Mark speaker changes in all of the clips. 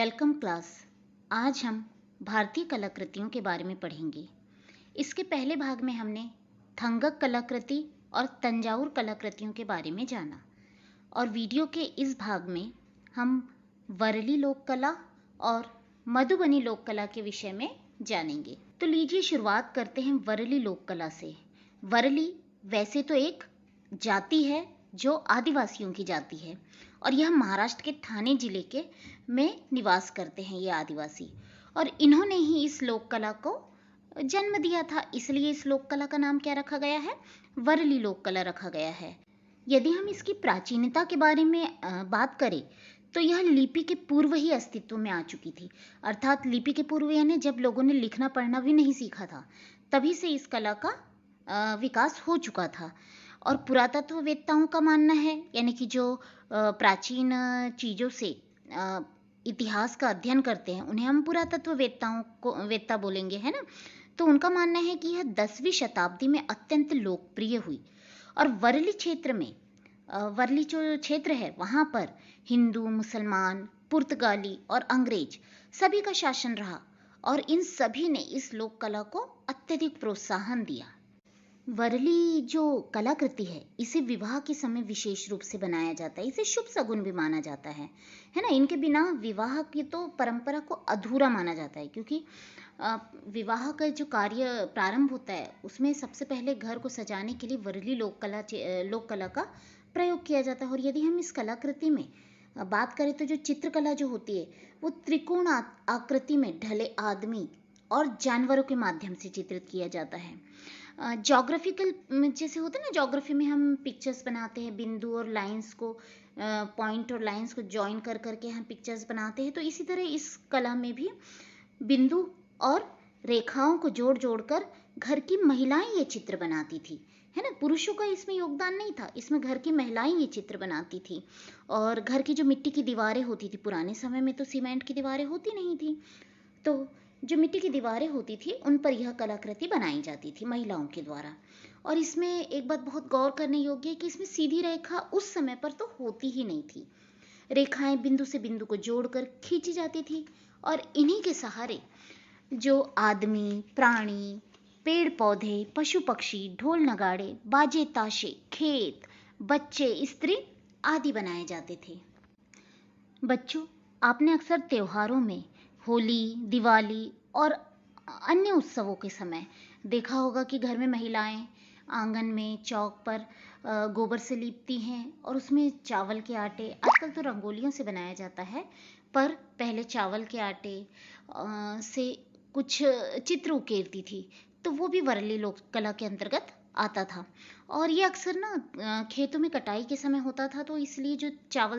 Speaker 1: Welcome class. आज हम भारतीय कलाकृतियों के बारे में पढ़ेंगे। इसके पहले भाग में हमने थंगक कलाकृति और तंजावुर कलाकृतियों के बारे में जाना और वीडियो के इस भाग में हम वरली लोक कला और मधुबनी लोक कला के विषय में जानेंगे। तो लीजिए शुरुआत करते हैं वरली लोक कला से। वरली वैसे तो एक जाति है जो आदिवासियों की जाति है और यह महाराष्ट्र के ठाणे जिले के में निवास करते हैं ये आदिवासी, और इन्होंने ही इस लोक कला को जन्म दिया था, इसलिए इस लोक कला का नाम क्या रखा गया है? वरली लोक कला रखा गया है। यदि हम इसकी प्राचीनता के बारे में बात करें तो यह लिपि के पूर्व ही अस्तित्व में आ चुकी थी, अर्थात लिपि के पूर्व यानी जब लोगों ने लिखना पढ़ना भी नहीं सीखा था तभी से इस कला का विकास हो चुका था। और पुरातत्ववेत्ताओं का मानना है, यानी कि जो प्राचीन चीज़ों से इतिहास का अध्ययन करते हैं उन्हें हम वेत्ता बोलेंगे, है ना। तो उनका मानना है कि यह 10वीं शताब्दी में अत्यंत लोकप्रिय हुई और वरली क्षेत्र में वरली जो क्षेत्र है वहाँ पर हिंदू, मुसलमान, पुर्तगाली और अंग्रेज सभी का शासन रहा और इन सभी ने इस लोक कला को अत्यधिक प्रोत्साहन दिया। वरली जो कलाकृति है इसे विवाह के समय विशेष रूप से बनाया जाता है, इसे शुभ शगुन भी माना जाता है ना। इनके बिना विवाह की तो परंपरा को अधूरा माना जाता है, क्योंकि विवाह का जो कार्य प्रारंभ होता है उसमें सबसे पहले घर को सजाने के लिए वरली लोक कला का प्रयोग किया जाता है। और यदि हम इस कलाकृति में बात करें तो जो चित्रकला जो होती है वो त्रिकोण आकृति में ढले आदमी और जानवरों के माध्यम से चित्रित किया जाता है। ज्योग्राफिकल जैसे होता है ना, ज्योग्राफी में हम पिक्चर्स बनाते हैं, बिंदु और लाइंस को पॉइंट और लाइंस को ज्वाइन कर करके हम पिक्चर्स बनाते हैं, तो इसी तरह इस कला में भी बिंदु और रेखाओं को जोड़ जोड़ कर घर की महिलाएं ये चित्र बनाती थी, है ना। पुरुषों का इसमें योगदान नहीं था, इसमें घर की महिलाएं ये चित्र बनाती थी। और घर की जो मिट्टी की दीवारें होती थी, पुराने समय में तो सीमेंट की दीवारें होती नहीं थी, तो जो मिट्टी की दीवारें होती थी उन पर यह कलाकृति बनाई जाती थी महिलाओं के द्वारा। और इसमें एक बात बहुत गौर करने योग्य है कि इसमें सीधी रेखा उस समय पर तो होती ही नहीं थी, रेखाएं बिंदु से बिंदु को जोड़कर खींची जाती थी और इन्हीं के सहारे जो आदमी, प्राणी, पेड़ पौधे, पशु पक्षी, ढोल नगाड़े, बाजे ताशे, खेत, बच्चे, स्त्री आदि बनाए जाते थे। बच्चों, आपने अक्सर त्योहारों में होली, दिवाली और अन्य उत्सवों के समय देखा होगा कि घर में महिलाएं आंगन में चौक पर गोबर से लीपती हैं और उसमें चावल के आटे, आजकल तो रंगोलियों से बनाया जाता है, पर पहले चावल के आटे से कुछ चित्र उकेरती थी, तो वो भी वरली लोक कला के अंतर्गत आता था। और ये अक्सर ना खेतों में कटाई के समय होता था, तो इसलिए जो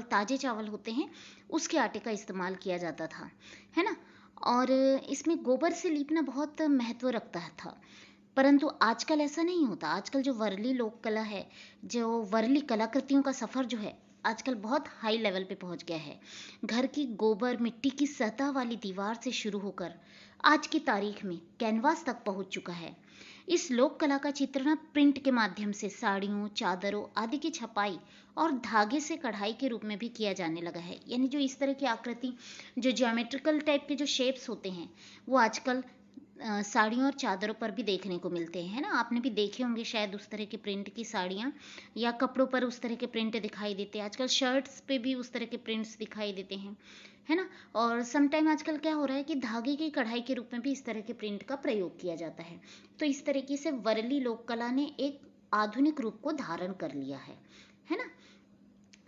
Speaker 1: ताजे चावल होते हैं उसके आटे का इस्तेमाल किया जाता था, है ना। और इसमें गोबर से लीपना बहुत महत्व रखता था, परंतु आजकल ऐसा नहीं होता। आजकल जो वरली लोक कला है, जो वरली कलाकृतियों का सफ़र जो है आजकल बहुत हाई लेवल पे पहुंच गया है। घर की गोबर मिट्टी की सतह वाली दीवार से शुरू होकर आज की तारीख में कैनवास तक पहुंच चुका है। इस लोक कला का चित्रण प्रिंट के माध्यम से साड़ियों, चादरों आदि की छपाई और धागे से कढ़ाई के रूप में भी किया जाने लगा है। यानी जो इस तरह की आकृति, जो ज्योमेट्रिकल टाइप के जो शेप्स होते हैं वो आजकल साड़ियों और चादरों पर भी देखने को मिलते हैं, है ना। आपने भी देखे होंगे शायद उस तरह के प्रिंट की साड़ियाँ, या कपड़ों पर उस तरह के प्रिंट दिखाई देते हैं। आजकल शर्ट्स पे भी उस तरह के प्रिंट्स दिखाई देते हैं, है ना। और समटाइम आजकल क्या हो रहा है कि धागे की कढ़ाई के रूप में भी इस तरह के प्रिंट का प्रयोग किया जाता है। तो इस तरीके से वरली लोक कला ने एक आधुनिक रूप को धारण कर लिया है ना।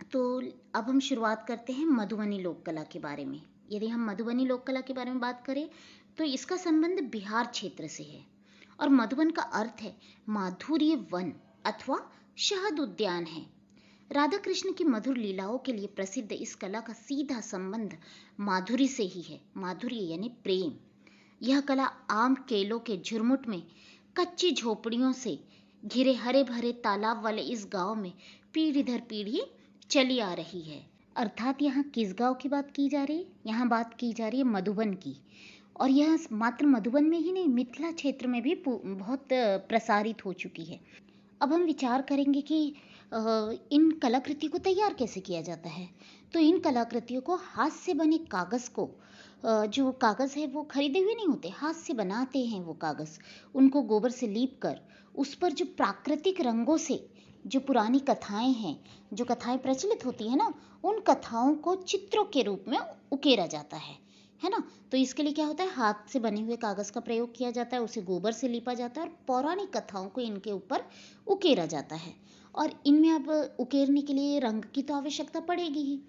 Speaker 1: तो अब हम शुरुआत करते हैं मधुबनी लोक कला के बारे में। यदि हम मधुबनी लोक कला के बारे में बात करें तो इसका संबंध बिहार क्षेत्र से है और मधुबन का अर्थ है माधुर्य वन अथवा शहद उद्यान है। राधा कृष्ण की मधुर लीलाओं के लिए प्रसिद्ध इस कला का सीधा संबंध माधुरी से ही है। माधुर्य यानी प्रेम। यह कला आम केलों के झुरमुट में कच्ची झोपड़ियों से घिरे हरे भरे तालाब वाले इस गांव में पीढ़ी दर पीढ़ी चली आ रही है। अर्थात यहाँ किस गांव की बात की जा रही है? यहाँ बात की जा रही है मधुबन की। और यह मात्र मधुबन में ही नहीं, मिथिला क्षेत्र में भी बहुत प्रसारित हो चुकी है। अब हम विचार करेंगे कि इन कलाकृति को तैयार कैसे किया जाता है? तो इन कलाकृतियों को हाथ से बने कागज़ को जो कागज़ है वो खरीदे हुए नहीं होते, हाथ से बनाते हैं वो कागज़। उनको गोबर से लीप कर उस पर जो प्राकृतिक रंगों से जो पुरानी कथाएँ हैं, जो कथाएँ प्रचलित होती हैं ना, उन कथाओं को चित्रों के रूप में उकेरा जाता है ना? तो इसके लिए क्या होता है, हाथ से बने हुए कागज़ का प्रयोग किया जाता है, उसे गोबर से लीपा जाता है और पौराणिक कथाओं को इनके ऊपर उकेरा जाता है। और इनमें अब उकेरने के लिए रंग की तो आवश्यकता पड़ेगी ही,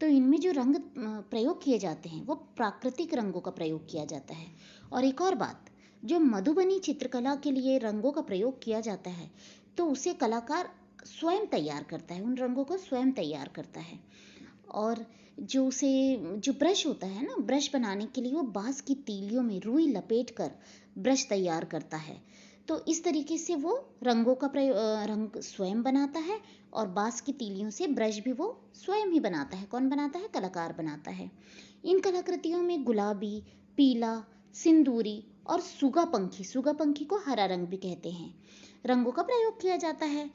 Speaker 1: तो इनमें जो रंग प्रयोग किए जाते हैं वो प्राकृतिक रंगों का प्रयोग किया जाता है। और एक और बात, जो मधुबनी चित्रकला के लिए रंगों का प्रयोग किया जाता है तो उसे कलाकार स्वयं तैयार करता है, उन रंगों को स्वयं तैयार करता है। और जो ब्रश होता है ना, ब्रश बनाने के लिए वो बांस की तीलियों में रुई लपेट कर ब्रश तैयार करता है। तो इस तरीके से वो रंगों का रंग स्वयं बनाता है और बांस की तीलियों से ब्रश भी वो स्वयं ही बनाता है। कौन बनाता है? कलाकार बनाता है। इन कलाकृतियों में गुलाबी, पीला, सिंदूरी और सुगा पंखी को हरा रंग भी कहते हैं, रंगों का प्रयोग किया जाता है।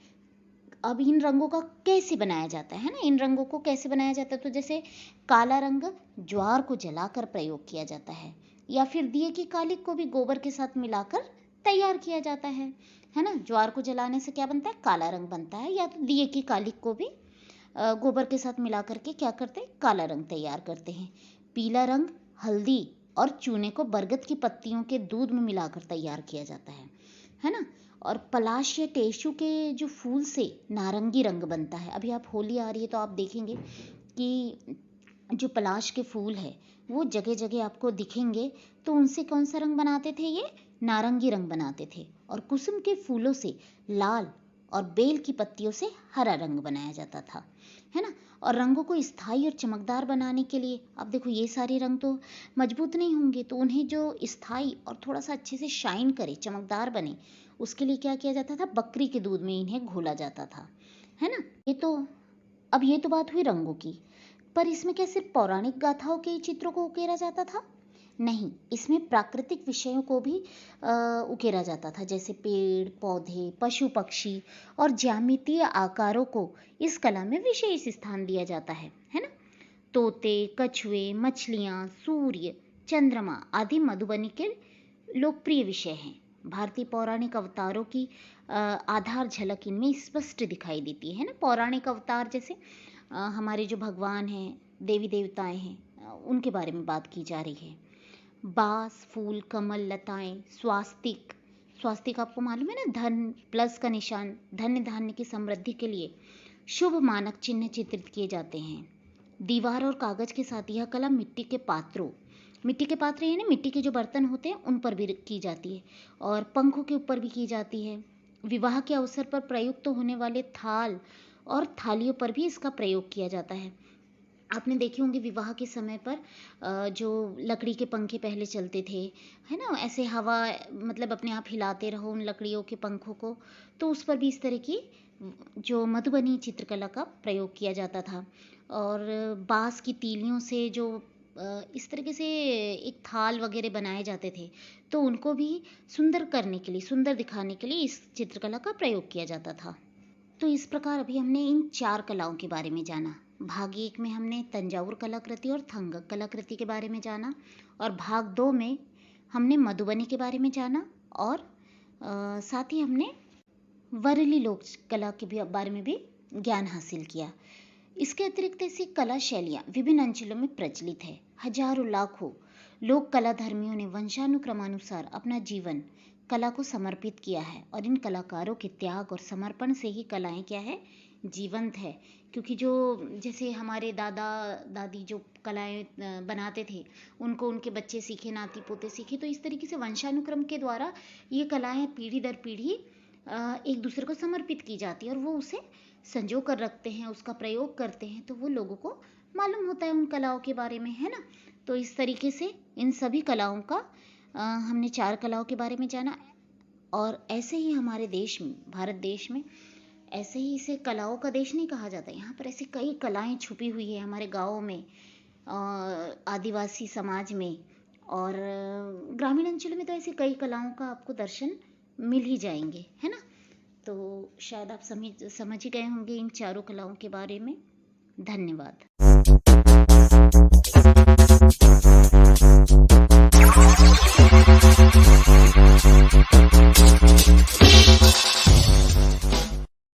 Speaker 1: अब इन रंगों का कैसे बनाया जाता है ना, इन रंगों को कैसे बनाया जाता है, तो जैसे काला रंग ज्वार को जलाकर प्रयोग किया जाता है, या फिर दिए की कालिक को भी गोबर के साथ मिलाकर तैयार किया जाता है ना। ज्वार को जलाने से क्या बनता है? काला रंग बनता है। या तो दिए की कालिक को भी गोबर के साथ मिला करके क्या करते हैं? काला रंग तैयार करते हैं। पीला रंग हल्दी और चूने को बरगद की पत्तियों के दूध में मिलाकर तैयार किया जाता है ना। और पलाश या टेसू के जो फूल से नारंगी रंग बनता है। अभी आप होली आ रही है तो आप देखेंगे कि जो पलाश के फूल है वो जगह जगह आपको दिखेंगे, तो उनसे कौन सा रंग बनाते थे? ये नारंगी रंग बनाते थे। और कुसुम के फूलों से लाल और बेल की पत्तियों से हरा रंग बनाया जाता था, है ना। और रंगों को स्थायी और चमकदार बनाने के लिए, अब देखो ये सारे रंग तो मजबूत नहीं होंगे, तो उन्हें जो स्थायी और थोड़ा सा अच्छे से शाइन करे, चमकदार बने, उसके लिए क्या किया जाता था? बकरी के दूध में इन्हें घोला जाता था, है ना। ये तो बात हुई रंगों की। पर इसमें क्या सिर्फ पौराणिक गाथाओं के चित्रों को उकेरा जाता था? नहीं, इसमें प्राकृतिक विषयों को भी उकेरा जाता था, जैसे पेड़ पौधे, पशु पक्षी और ज्यामितीय आकारों को इस कला में विशेष स्थान दिया जाता है ना। तोते, कछुए, मछलियाँ, सूर्य, चंद्रमा आदि मधुबनी के लोकप्रिय विषय हैं। भारतीय पौराणिक अवतारों की आधार झलक इनमें स्पष्ट दिखाई देती है ना। पौराणिक अवतार जैसे हमारे जो भगवान हैं, देवी देवताएं हैं, उनके बारे में बात की जा रही है। बांस, फूल, कमल, लताएं, स्वास्तिक, स्वास्तिक आपको मालूम है ना, धन प्लस का निशान, धन्य धान्य की समृद्धि के लिए शुभ मानक चिन्ह चित्रित किए जाते हैं। दीवार और कागज के साथ यह कला मिट्टी के पात्र यानी मिट्टी के जो बर्तन होते हैं उन पर भी की जाती है, और पंखों के ऊपर भी की जाती है। विवाह के अवसर पर प्रयुक्त होने वाले थाल और थालियों पर भी इसका प्रयोग किया जाता है। आपने देखे होंगे विवाह के समय पर जो लकड़ी के पंखे पहले चलते थे, है ना, ऐसे हवा मतलब अपने आप हिलाते रहो उन लकड़ियों के पंखों को, तो उस पर भी इस तरह की जो मधुबनी चित्रकला का प्रयोग किया जाता था। और बांस की तीलियों से जो इस तरीके से एक थाल वगैरह बनाए जाते थे, तो उनको भी सुंदर करने के लिए, सुंदर दिखाने के लिए इस चित्रकला का प्रयोग किया जाता था। तो इस प्रकार अभी हमने इन 4 कलाओं के बारे में जाना। भाग 1 में हमने तंजावुर कलाकृति और थंगक कलाकृति के बारे में जाना, और भाग 2 में हमने मधुबनी के बारे में जाना, और साथ ही हमने वरली लोक कला के बारे में भी ज्ञान हासिल किया। इसके अतिरिक्त ऐसी कला शैलियाँ विभिन्न अंचलों में प्रचलित है। हजारों लाखों लोक कला धर्मियों ने वंशानुक्रमानुसार अपना जीवन कला को समर्पित किया है, और इन कलाकारों के त्याग और समर्पण से ही कलाएं क्या है? जीवंत है। क्योंकि जो जैसे हमारे दादा दादी जो कलाएं बनाते थे, उनको उनके बच्चे सीखे, नाती पोते सीखे, तो इस तरीके से वंशानुक्रम के द्वारा ये कलाएं पीढ़ी दर पीढ़ी एक दूसरे को समर्पित की जाती है, और वो उसे संजो कर रखते हैं, उसका प्रयोग करते हैं, तो वो लोगों को मालूम होता है उन कलाओं के बारे में, है ना। तो इस तरीके से इन सभी कलाओं का हमने 4 कलाओं के बारे में जाना। और ऐसे ही हमारे देश में, भारत देश में, ऐसे ही इसे कलाओं का देश नहीं कहा जाता, यहाँ पर ऐसी कई कलाएं छुपी हुई है हमारे गाँव में, आदिवासी समाज में, और ग्रामीण अंचल में तो ऐसी कई कलाओं का आपको दर्शन मिल ही जाएंगे, है ना। तो शायद आप समझ ही गए होंगे इन चारों कलाओं के बारे में। धन्यवाद।